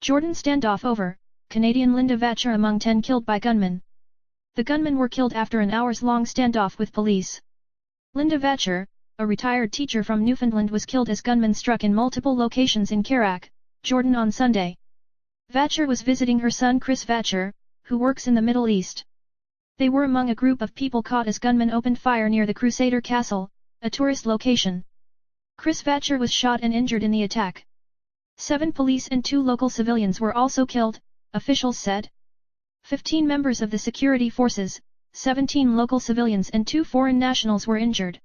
Jordan standoff over, Canadian Linda Vatcher among 10 killed by gunmen. The gunmen were killed after an hours-long standoff with police. Linda Vatcher, a retired teacher from Newfoundland, was killed as gunmen struck in multiple locations in Karak, Jordan on Sunday. Vatcher was visiting her son Chris Vatcher, who works in the Middle East. They were among a group of people caught as gunmen opened fire near the Crusader Castle, a tourist location. Chris Vatcher was shot and injured in the attack. 7 police and 2 local civilians were also killed, officials said. 15 members of the security forces, 17 local civilians and 2 foreign nationals were injured.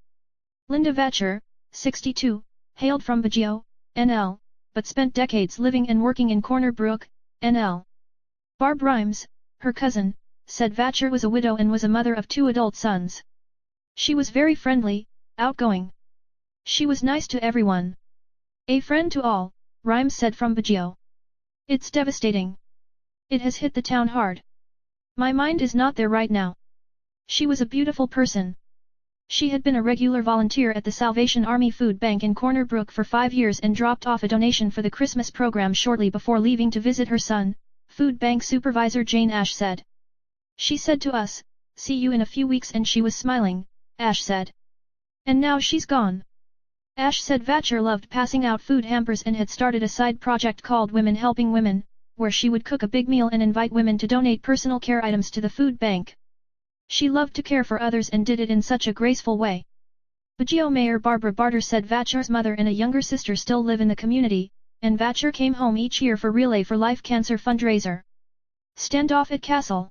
Linda Vatcher, 62, hailed from Baguio, NL, but spent decades living and working in Corner Brook, NL. Barb Rhymes, her cousin, said Vatcher was a widow and was a mother of 2 adult sons. She was very friendly, outgoing. She was nice to everyone. A friend to all, Rhymes said from Baguio. It's devastating. It has hit the town hard. My mind is not there right now. She was a beautiful person. She had been a regular volunteer at the Salvation Army Food Bank in Corner Brook for 5 years and dropped off a donation for the Christmas program shortly before leaving to visit her son, Food Bank Supervisor Jane Ash said. She said to us, "See you in a few weeks," and she was smiling, Ash said. And now she's gone. Ash said Vatcher loved passing out food hampers and had started a side project called Women Helping Women, where she would cook a big meal and invite women to donate personal care items to the food bank. She loved to care for others and did it in such a graceful way. Baguio Mayor Barbara Barter said Vatcher's mother and a younger sister still live in the community, and Vatcher came home each year for Relay for Life cancer fundraiser. Standoff at Castle.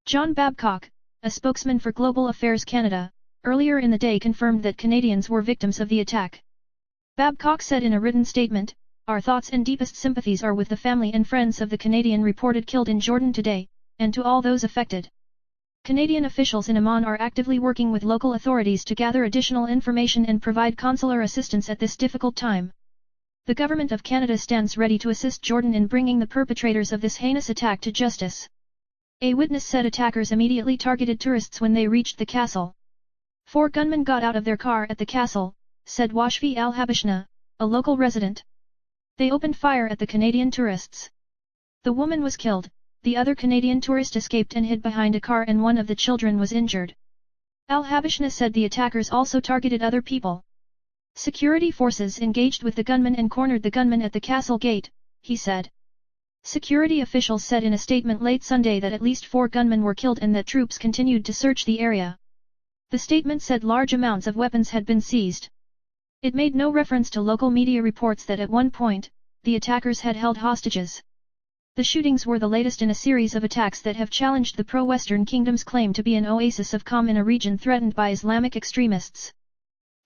John Babcock, a spokesman for Global Affairs Canada, earlier in the day confirmed that Canadians were victims of the attack. Babcock said in a written statement, "Our thoughts and deepest sympathies are with the family and friends of the Canadian reported killed in Jordan today, and to all those affected." Canadian officials in Amman are actively working with local authorities to gather additional information and provide consular assistance at this difficult time. The Government of Canada stands ready to assist Jordan in bringing the perpetrators of this heinous attack to justice. A witness said attackers immediately targeted tourists when they reached the castle. 4 gunmen got out of their car at the castle, said Washfi Al-Habashna, a local resident. They opened fire at the Canadian tourists. The woman was killed, the other Canadian tourist escaped and hid behind a car, and one of the children was injured. Al-Habashna said the attackers also targeted other people. Security forces engaged with the gunmen and cornered the gunmen at the castle gate, he said. Security officials said in a statement late Sunday that at least 4 gunmen were killed and that troops continued to search the area. The statement said large amounts of weapons had been seized. It made no reference to local media reports that at one point, the attackers had held hostages. The shootings were the latest in a series of attacks that have challenged the pro-Western kingdom's claim to be an oasis of calm in a region threatened by Islamic extremists.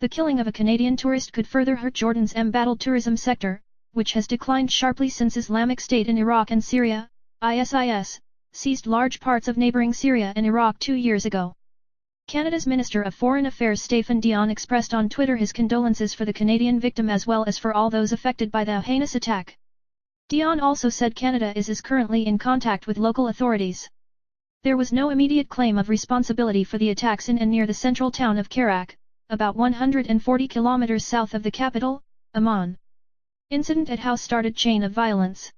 The killing of a Canadian tourist could further hurt Jordan's embattled tourism sector, which has declined sharply since Islamic State in Iraq and Syria, ISIS, seized large parts of neighboring Syria and Iraq 2 years ago. Canada's Minister of Foreign Affairs Stéphane Dion expressed on Twitter his condolences for the Canadian victim as well as for all those affected by the heinous attack. Dion also said Canada is currently in contact with local authorities. There was no immediate claim of responsibility for the attacks in and near the central town of Karak, about 140 kilometers south of the capital, Amman. Incident at house started chain of violence.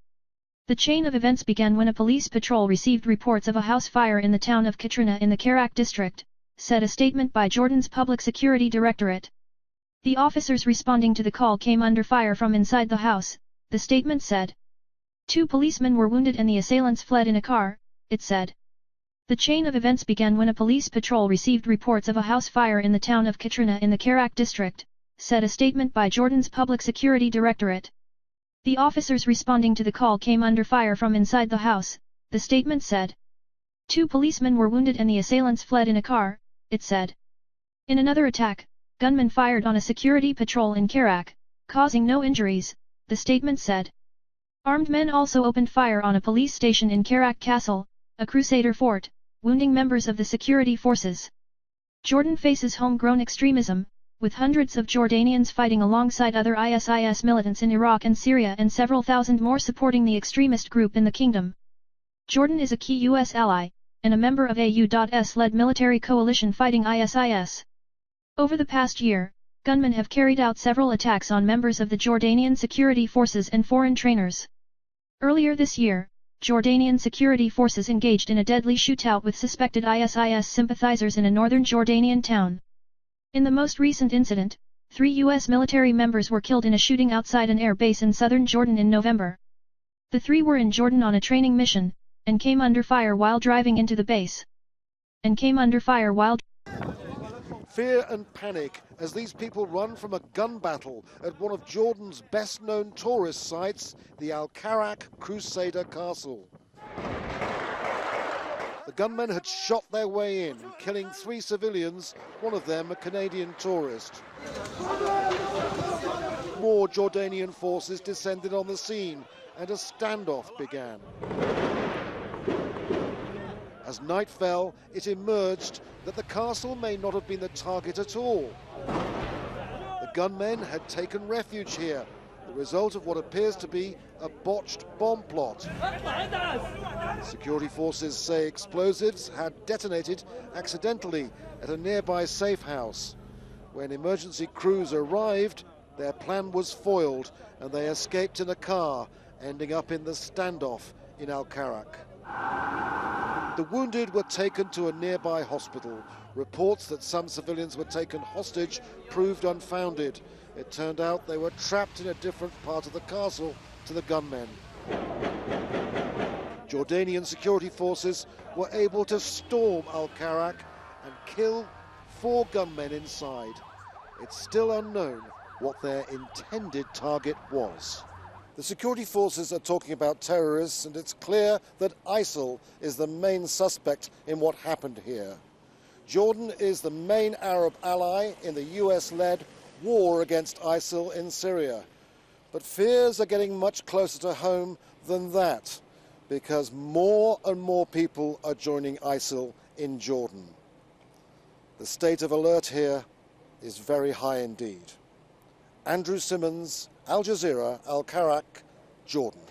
The chain of events began when a police patrol received reports of a house fire in the town of Katrina in the Karak district, said a statement by Jordan's Public Security Directorate. The officers responding to the call came under fire from inside the house, the statement said. 2 policemen were wounded and the assailants fled in a car, it said. The chain of events began when a police patrol received reports of a house fire in the town of Katrina in the Karak district, said a statement by Jordan's Public Security Directorate. The officers responding to the call came under fire from inside the house, the statement said. 2 policemen were wounded and the assailants fled in a car, it said. In another attack, gunmen fired on a security patrol in Karak, causing no injuries, the statement said. Armed men also opened fire on a police station in Karak Castle, a crusader fort, wounding members of the security forces. Jordan faces homegrown extremism, with hundreds of Jordanians fighting alongside other ISIS militants in Iraq and Syria and several thousand more supporting the extremist group in the kingdom. Jordan is a key U.S. ally, and a member of AU.S-led military coalition fighting ISIS. Over the past year, gunmen have carried out several attacks on members of the Jordanian security forces and foreign trainers. Earlier this year, Jordanian security forces engaged in a deadly shootout with suspected ISIS sympathizers in a northern Jordanian town. In the most recent incident, 3 U.S. military members were killed in a shooting outside an air base in southern Jordan in November. The 3 were in Jordan on a training mission, and came under fire while driving into the base. Fear and panic as these people run from a gun battle at one of Jordan's best-known tourist sites, the Karak Crusader Castle. The gunmen had shot their way in, killing 3 civilians, one of them a Canadian tourist. More Jordanian forces descended on the scene, and a standoff began. As night fell, it emerged that the castle may not have been the target at all. The gunmen had taken refuge here, the result of what appears to be a botched bomb plot. Security forces say explosives had detonated accidentally at a nearby safe house. When emergency crews arrived, their plan was foiled and they escaped in a car, ending up in the standoff in Karak. The wounded were taken to a nearby hospital. Reports that some civilians were taken hostage proved unfounded. It turned out they were trapped in a different part of the castle to the gunmen. Jordanian security forces were able to storm Karak and kill 4 gunmen inside. It's still unknown what their intended target was. The security forces are talking about terrorists, and it's clear that ISIL is the main suspect in what happened here. Jordan is the main Arab ally in the US-led war against ISIL in Syria. But fears are getting much closer to home than that, because more and more people are joining ISIL in Jordan. The state of alert here is very high indeed. Andrew Simmons, Al Jazeera, Karak, Jordan.